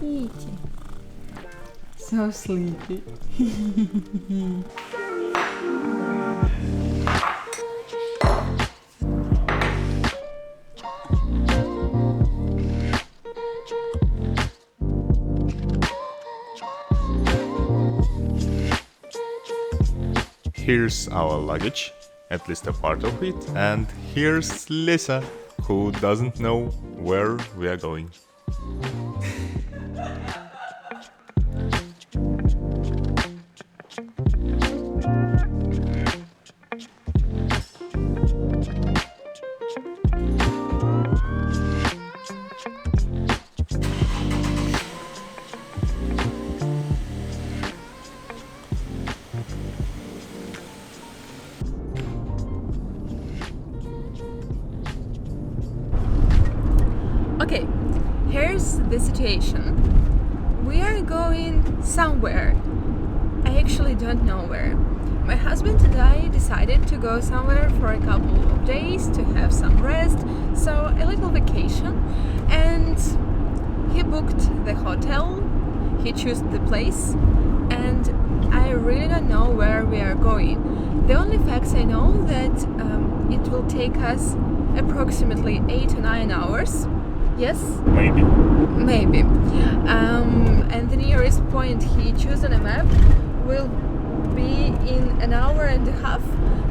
Kitty. So sleepy. Here's our luggage, at least a part of it, and here's Lisa, who doesn't know where we are going. Okay, here's the situation. We are going somewhere. I actually don't know where. My husband and I decided to go somewhere for a couple of days to have some rest, so a little vacation. And he booked the hotel, he chose the place, and I really don't know where we are going. The only facts I know that it will take us approximately 8 to 9 hours. Yes? Maybe. Maybe. And the nearest point he chose on a map will be in an hour and a half.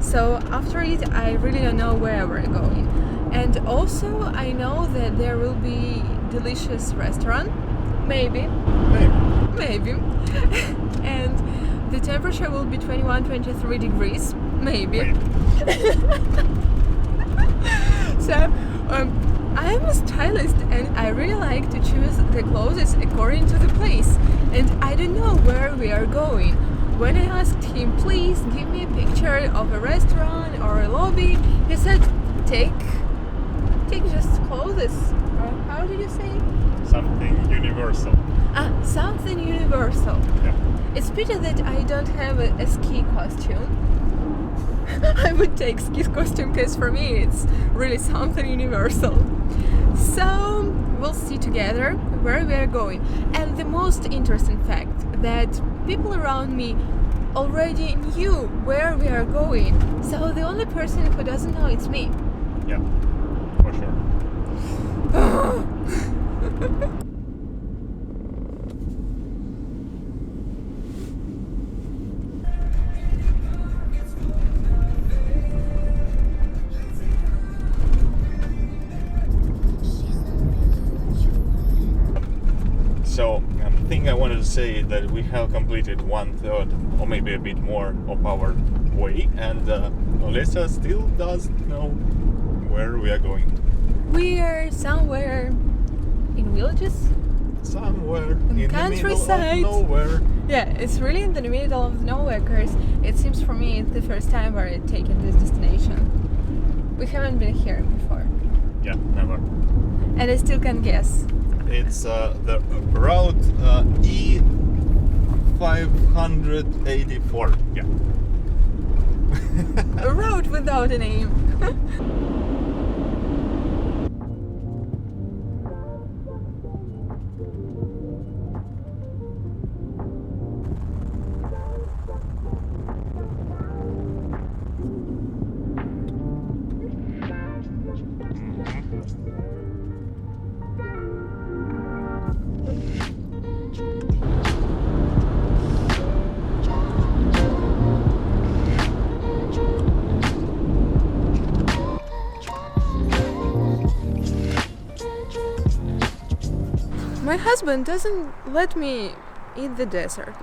So after it, I really don't know where we're going. And also, I know that there will be delicious restaurant. Maybe. Maybe. And the temperature will be 21-23 degrees. Maybe. So, I'm a stylist and I really like to choose the clothes according to the place, and I don't know where we are going. When I asked him, please give me a picture of a restaurant or a lobby, he said, take just clothes. Or how did you say? Something universal. Something universal. Yeah. It's pity that I don't have a ski costume. I would take ski costume because for me it's really something universal. So we'll see together where we are going. And the most interesting fact that people around me already knew where we are going. So the only person who doesn't know it's me. Yeah, for sure. So, the thing I wanted to say is that we have completed 1/3 or maybe a bit more of our way, and Olesa still doesn't know where we are going. We are somewhere in villages. Somewhere in the Countryside. middle of nowhere. Yeah, it's really in the middle of nowhere because it seems for me it's the first time we're taking this destination. We haven't been here before. Yeah, never. And I still can't guess. It's the route E584. Yeah. A road without a name. My husband doesn't let me eat the dessert.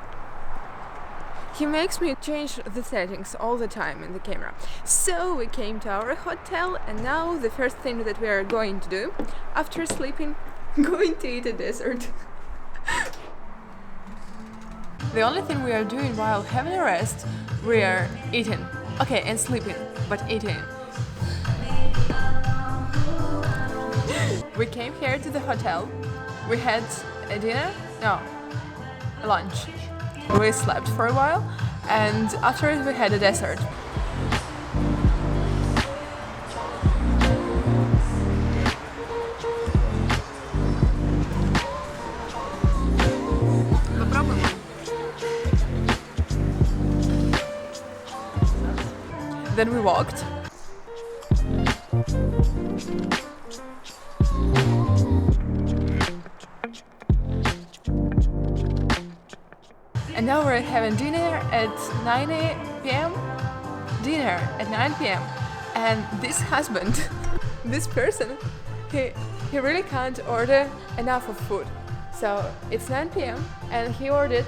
He makes me change the settings all the time in the camera. So we came to our hotel, and now the first thing that we are going to do after sleeping, going to eat a dessert. The only thing we are doing while having a rest, we are eating. Okay, and sleeping, but eating. We came here to the hotel. We had a dinner? No, a lunch. We slept for a while, and after it we had a dessert. Then we walked. And now we're having dinner at 9 p.m. Dinner at 9 p.m. And this husband, this person, he really can't order enough of food. So it's 9 p.m. and he ordered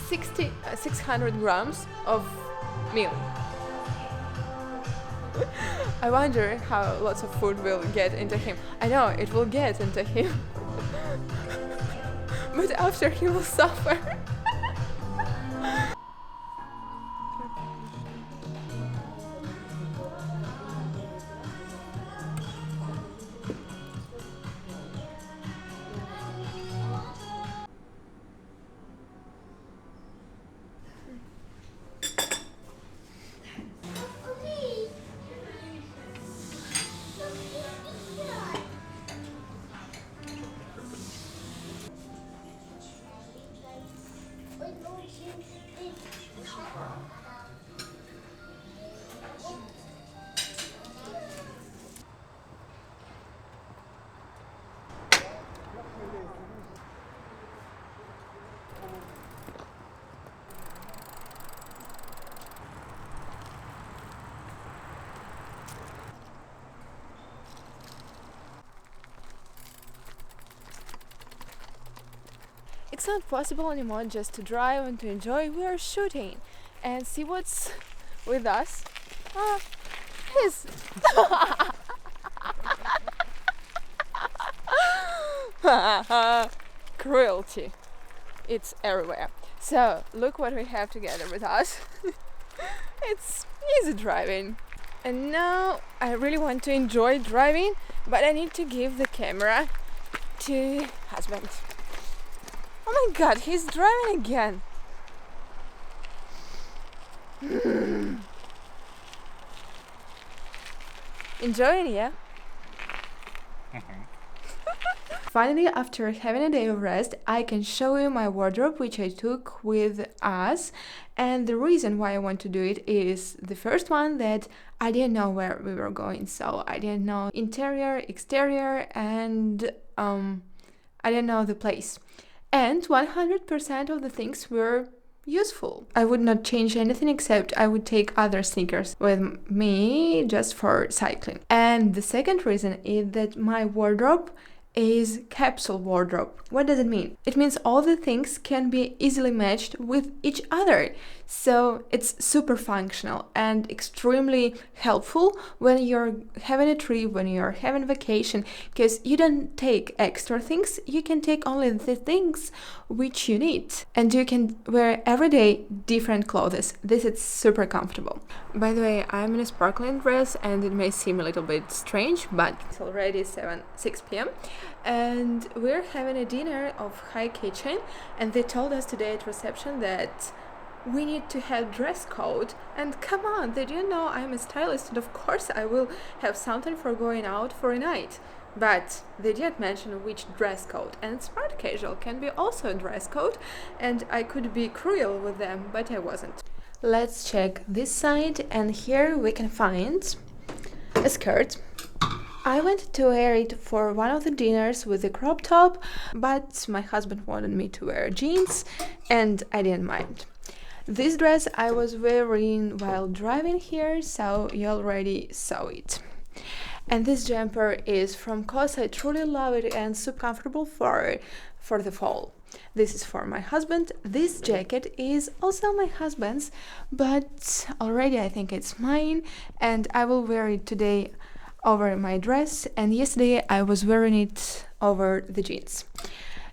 600 grams of meal. I wonder how lots of food will get into him. I know it will get into him, but after he will suffer. It's not possible anymore just to drive and to enjoy. We are shooting and see what's with us. His cruelty. It's everywhere. So look what we have together with us. It's easy driving. And now I really want to enjoy driving, but I need to give the camera to husband. Oh my god, he's driving again. Enjoying, yeah? Finally, after having a day of rest, I can show you my wardrobe, which I took with us. And the reason why I want to do it is the first one, that I didn't know where we were going. So I didn't know interior, exterior, and I didn't know the place. And 100% of the things were useful. I would not change anything, except I would take other sneakers with me just for cycling. And the second reason is that my wardrobe is capsule wardrobe. What does it mean? It means all the things can be easily matched with each other. So it's super functional and extremely helpful when you're having a trip, when you're having vacation, because you don't take extra things, you can take only the things which you need. And you can wear every day different clothes. This is super comfortable. By the way, I'm in a sparkling dress and it may seem a little bit strange, but it's already 6 p.m. and we're having a dinner of high kitchen, and they told us today at reception that we need to have dress code. And come on, they didn't know I'm a stylist, and of course I will have something for going out for a night. But they didn't mention which dress code, and smart casual can be also a dress code, and I could be cruel with them, but I wasn't. Let's check this side, and here we can find a skirt. I went to wear it for one of the dinners with a crop top, but my husband wanted me to wear jeans, and I didn't mind. This dress I was wearing while driving here, so you already saw it. And this jumper is from COS. I truly love it and super comfortable for the fall. This is for my husband. This jacket is also my husband's, but already I think it's mine, and I will wear it today over my dress, and yesterday I was wearing it over the jeans.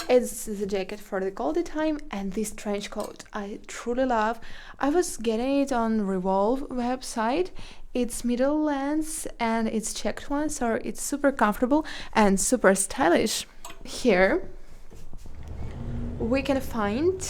It's the jacket for the colder time, and this trench coat I truly love. I was getting it on Revolve website. It's middle length and it's checked one, so it's super comfortable and super stylish. Here we can find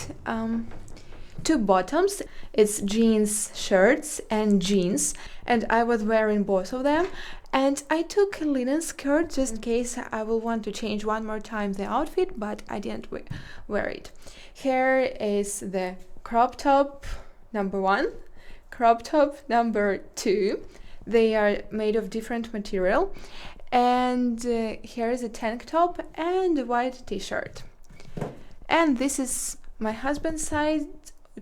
two bottoms. It's jeans shirts and jeans, and I was wearing both of them. And I took a linen skirt just in case I will want to change one more time the outfit, but I didn't wear it. Here is the crop top number 1, crop top number 2. They are made of different material. And here is a tank top and a white t-shirt. And this is my husband's size,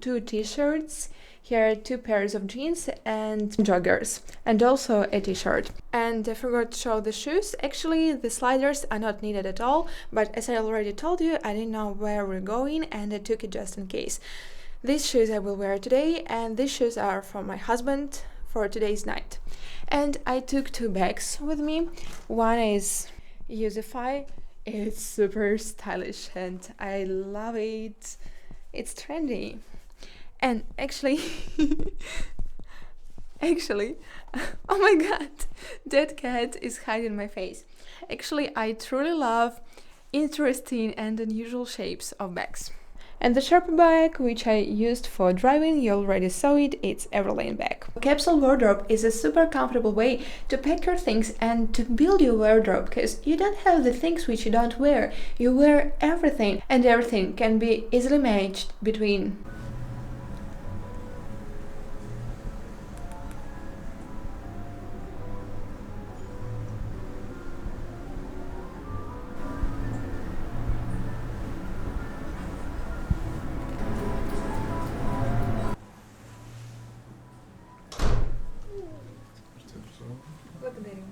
2 t-shirts. Here are 2 pairs of jeans and joggers, and also a t-shirt. And I forgot to show the shoes. Actually, the sliders are not needed at all, but as I already told you, I didn't know where we're going, and I took it just in case. These shoes I will wear today, and these shoes are for my husband for today's night. And I took 2 bags with me. One is Usify. It's super stylish and I love it. It's trendy. And actually, oh my god, that cat is hiding my face. Actually, I truly love interesting and unusual shapes of bags. And the Sherpa bag, which I used for driving, you already saw it, it's Everlane bag. Capsule wardrobe is a super comfortable way to pack your things and to build your wardrobe, because you don't have the things which you don't wear. You wear everything, and everything can be easily managed between Благодарю.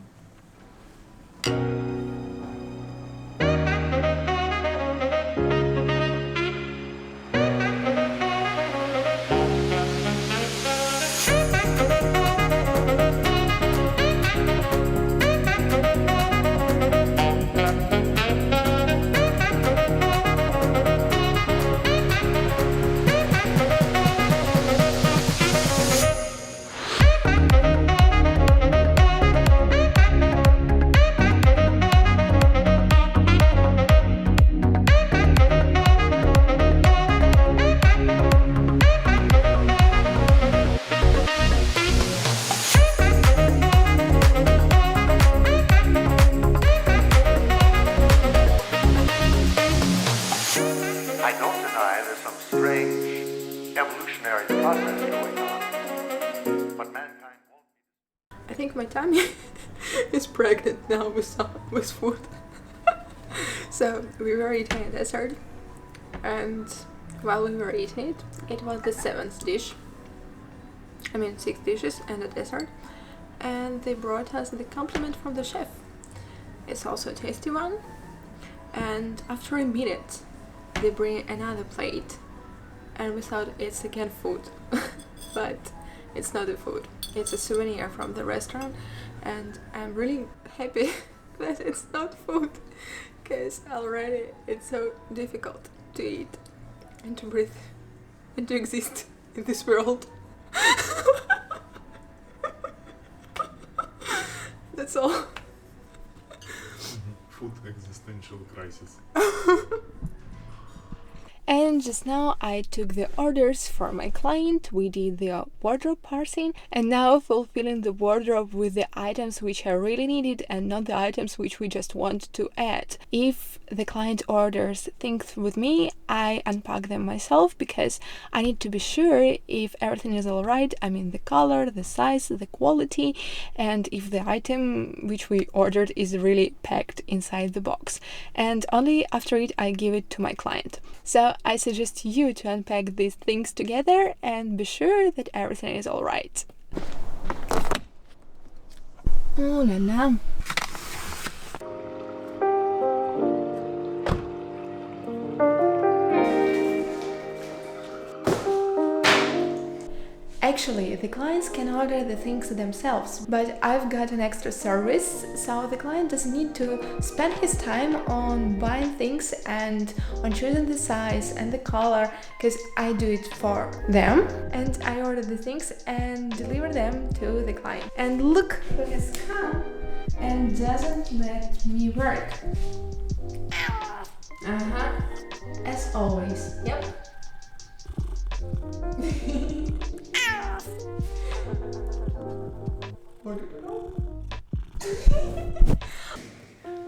I don't deny there's some strange evolutionary process going on, but mankind won't be. I think my tummy is pregnant now with food. So we were eating a dessert, and while we were eating it, it was the 7th dish. I mean 6 dishes and a dessert, and they brought us the compliment from the chef. It's also a tasty one, and after a minute they bring another plate, and we thought it's again food. But it's not the food, it's a souvenir from the restaurant, and I'm really happy that it's not food, because already it's so difficult to eat and to breathe and to exist in this world. That's all. Food existential crisis. And just now I took the orders for my client, we did the wardrobe parsing, and now fulfilling the wardrobe with the items which are really needed and not the items which we just want to add. If the client orders things with me, I unpack them myself, because I need to be sure if everything is alright. I mean the color, the size, the quality, and if the item which we ordered is really packed inside the box. And only after it I give it to my client. So I suggest you to unpack these things together and be sure that everything is alright. Oh la la. Actually, the clients can order the things themselves, but I've got an extra service, so the client doesn't need to spend his time on buying things and on choosing the size and the color, because I do it for them, and I order the things and deliver them to the client. And look who has come and doesn't let me work. As always. Yep.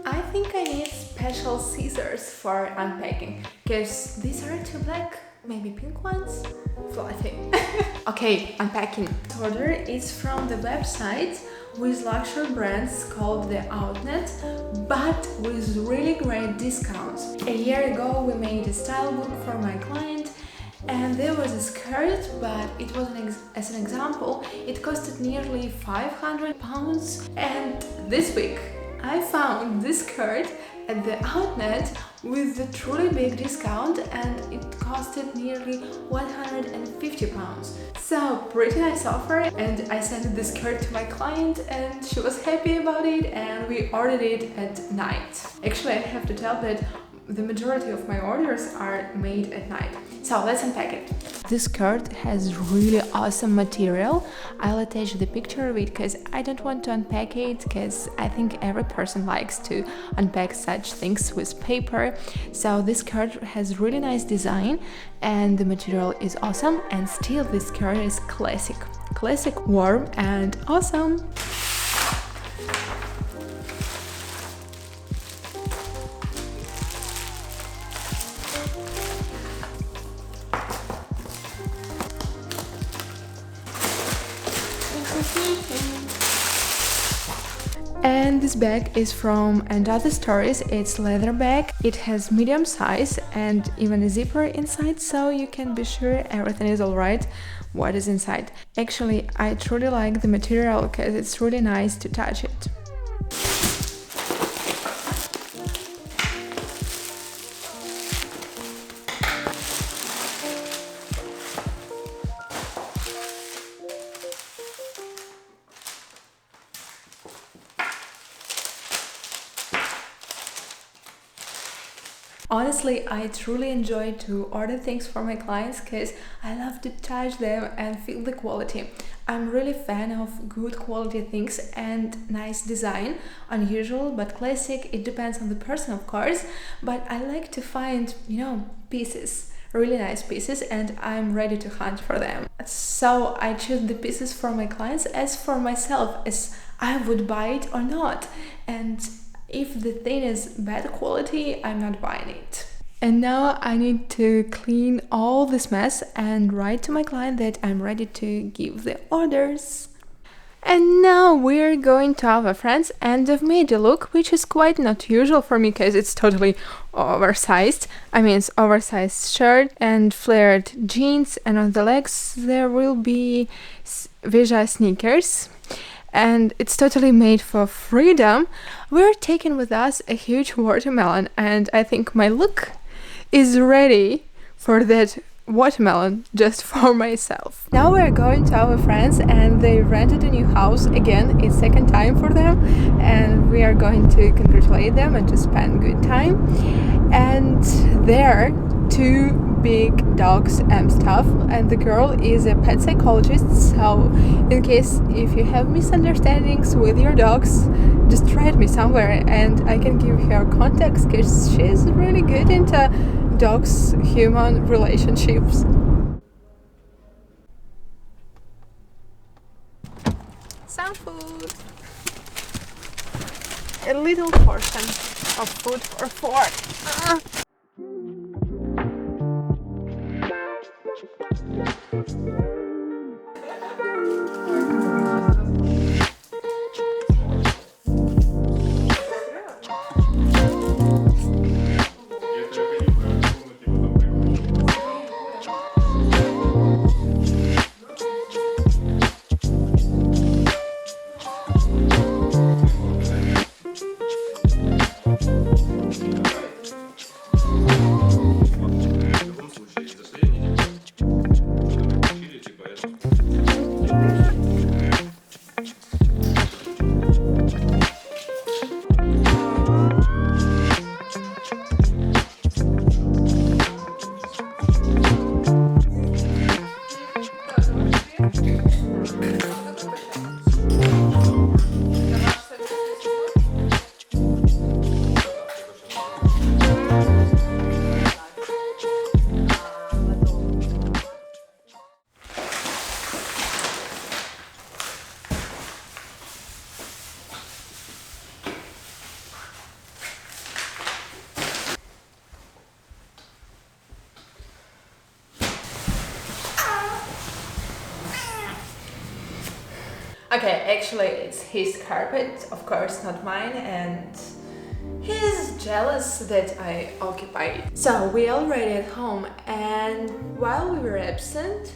I think I need special scissors for unpacking, because these are two black, maybe pink ones, fluffy. Okay, unpacking. The order is from the website with luxury brands called the Outlet, but with really great discounts. A year ago we made a style book for my client, and there was a skirt, but it was as an example, it costed nearly £500, and this week I found this skirt at the Outlet with a truly big discount, and it costed nearly £150. So pretty nice offer, and I sent this skirt to my client and she was happy about it, and we ordered it at night. Actually, I have to tell that the majority of my orders are made at night. So let's unpack it. This skirt has really awesome material. I'll attach the picture of it because I don't want to unpack it, because I think every person likes to unpack such things with paper. So this skirt has really nice design and the material is awesome, and still this skirt is classic, warm and awesome. And this bag is from Another Stories. It's leather bag. It has medium size and even a zipper inside, so you can be sure everything is alright what is inside. Actually, I truly like the material because it's really nice to touch it. Honestly, I truly enjoy to order things for my clients because I love to touch them and feel the quality. I'm really fan of good quality things and nice design. Unusual but classic, it depends on the person of course, but I like to find, pieces, really nice pieces, and I'm ready to hunt for them. So I choose the pieces for my clients as for myself, as I would buy it or not. And if the thing is bad quality, I'm not buying it. And now I need to clean all this mess and write to my client that I'm ready to give the orders. And now we're going to our friend's end of made a look, which is quite not usual for me because it's totally oversized. I mean, it's oversized shirt and flared jeans, and on the legs there will be Veja sneakers. And it's totally made for freedom. We're taking with us a huge watermelon, and I think my look is ready for that watermelon just for myself. Now we're going to our friends, and they rented a new house again. It's second time for them, and we are going to congratulate them and to spend good time. And there two big dogs and stuff, and the girl is a pet psychologist, so in case if you have misunderstandings with your dogs, just write me somewhere and I can give her contacts, because she's really good into dogs human relationships. Some food, a little portion of food for four. Okay, actually it's his carpet, of course not mine, and he's jealous that I occupy it. So we already at home, and while we were absent,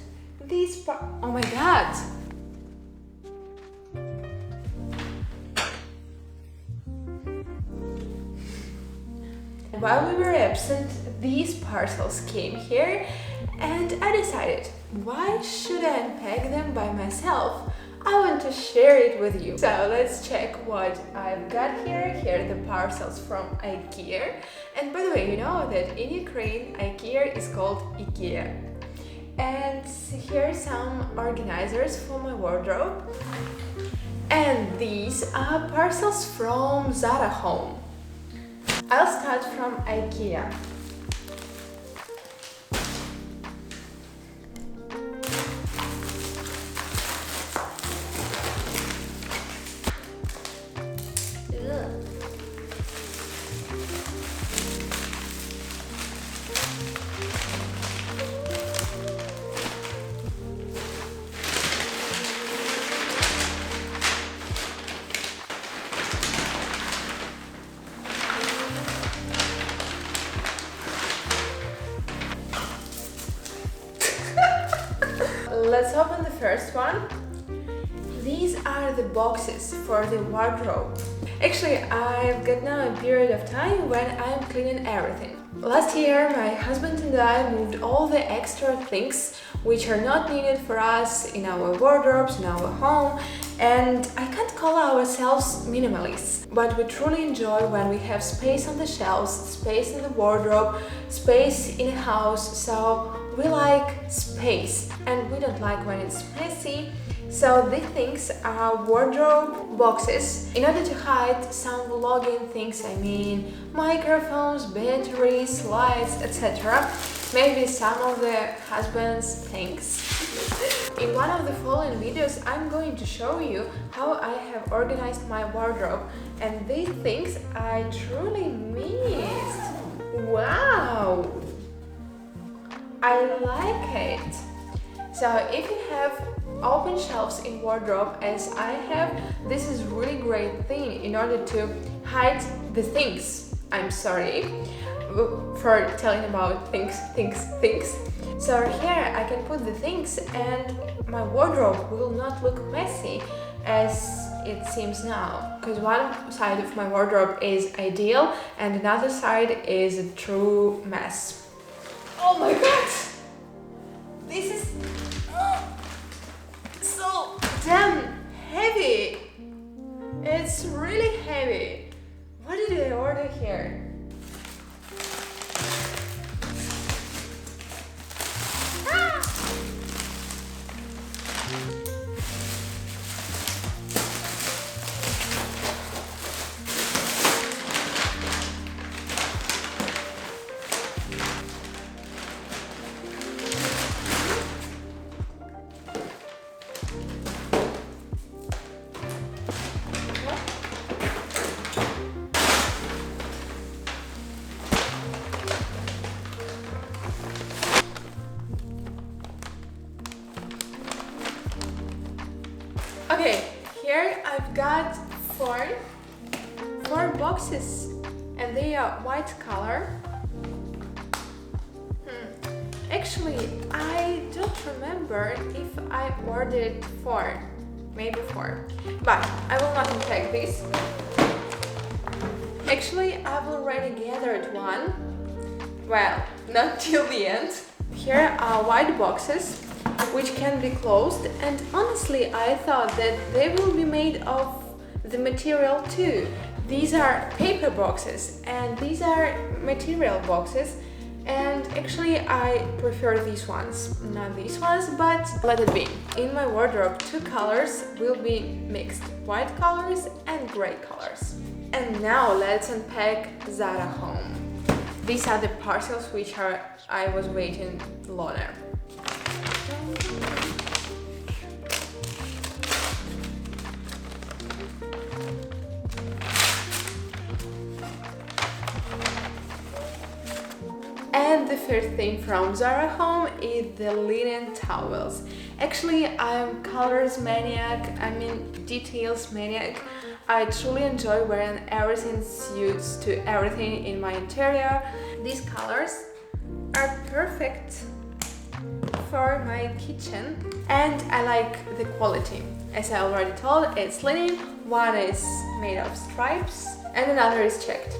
oh my god! While we were absent, these parcels came here, and I decided, why should I unpack them by myself? I want to share it with you. So let's check what I've got here. Here are the parcels from IKEA. And by the way, you know that in Ukraine, IKEA is called IKEA. And here are some organizers for my wardrobe. And these are parcels from Zara Home. I'll start from IKEA. Let's open the first one. These are the boxes for the wardrobe. Actually, I've got now a period of time when I'm cleaning everything. Last year, my husband and I moved all the extra things which are not needed for us in our wardrobes, in our home, and I can't call ourselves minimalists, but we truly enjoy when we have space on the shelves, space in the wardrobe, space in a house, so we like space and we don't like when it's messy. So these things are wardrobe boxes in order to hide some vlogging things, I mean microphones, batteries, lights, etc. Maybe some of the husband's things. In one of the following videos I'm going to show you how I have organized my wardrobe, and these things I truly missed. Wow! I like it. So if you have open shelves in wardrobe as I have, this is really great thing in order to hide the things. I'm sorry for telling about things. So here I can put the things and my wardrobe will not look messy as it seems now, because one side of my wardrobe is ideal and another side is a true mess. Oh my god! This is so damn heavy! It's really heavy. What did I order here? Okay, here I've got four boxes and they are white color. Actually, I don't remember if I ordered four, maybe four, but I will not unpack this. Actually, I've already gathered one. Well, not till the end. Here are white boxes which can be closed, and honestly I thought that they will be made of the material too. These are paper boxes and these are material boxes, and actually I prefer these ones, not these ones, but let it be. In my wardrobe, two colors will be mixed, white colors and gray colors. And now let's unpack Zara Home. These are the parcels which I was waiting longer. And the first thing from Zara Home is the linen towels. Actually, I'm colors maniac, I mean details maniac. I truly enjoy wearing everything suits to everything in my interior. These colors are perfect for my kitchen and I like the quality. As I already told, it's linen, one is made of stripes and another is checked.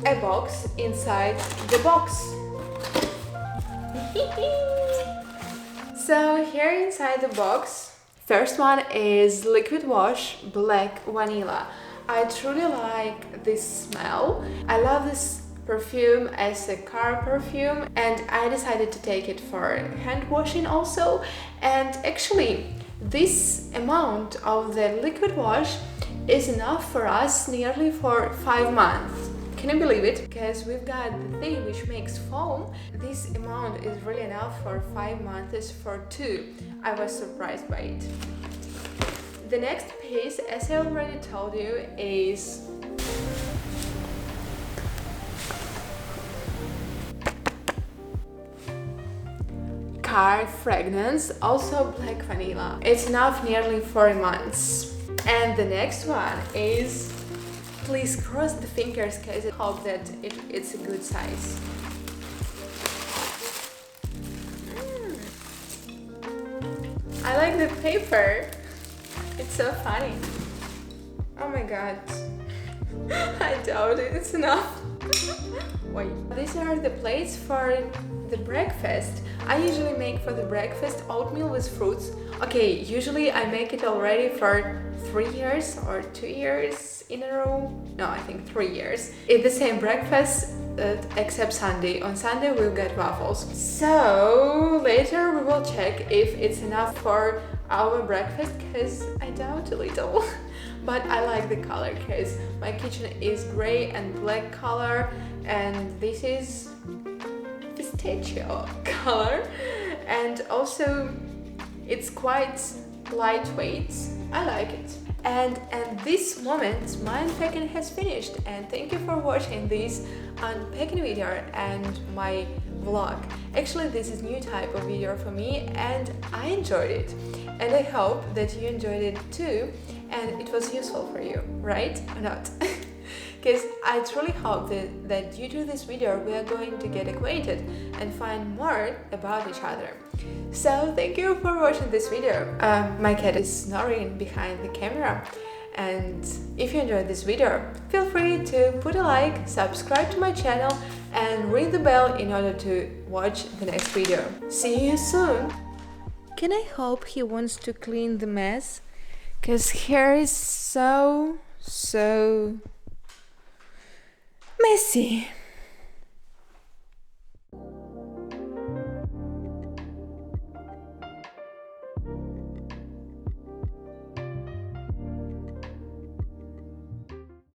A box inside the box. So here inside the box, first one is liquid wash black vanilla. I truly like this smell. I love this perfume as a car perfume and I decided to take it for hand washing also. And actually this amount of the liquid wash is enough for us nearly for 5 months. Can you believe it? Because we've got the thing which makes foam. This amount is really enough for 5 months for 2. I was surprised by it. The next piece, as I already told you, is car fragrance, also black vanilla. It's enough nearly 4 months. And the next one is, please cross the fingers because I hope that it's a good size. I like the paper. It's so funny. Oh my god. I doubt it's enough. Wait. These are the plates for the breakfast. I usually make for the breakfast oatmeal with fruits. Okay, usually I make it already for 3 years or 2 years in a row. No, I think 3 years. It's the same breakfast except Sunday. On Sunday we'll get waffles. So later we will check if it's enough for our breakfast because I doubt a little. But I like the color because my kitchen is gray and black color and this is pistachio color and also it's quite lightweight. I like it. And at this moment my unpacking has finished and thank you for watching this unpacking video and my vlog. Actually this is new type of video for me and I enjoyed it and I hope that you enjoyed it too and it was useful for you, right or not? Because I truly hope that due to this video we are going to get acquainted and find more about each other. So thank you for watching this video. My cat is snoring behind the camera and if you enjoyed this video feel free to put a like, subscribe to my channel and ring the bell in order to watch the next video. See you soon! Can I hope he wants to clean the mess? Cause here is so messy.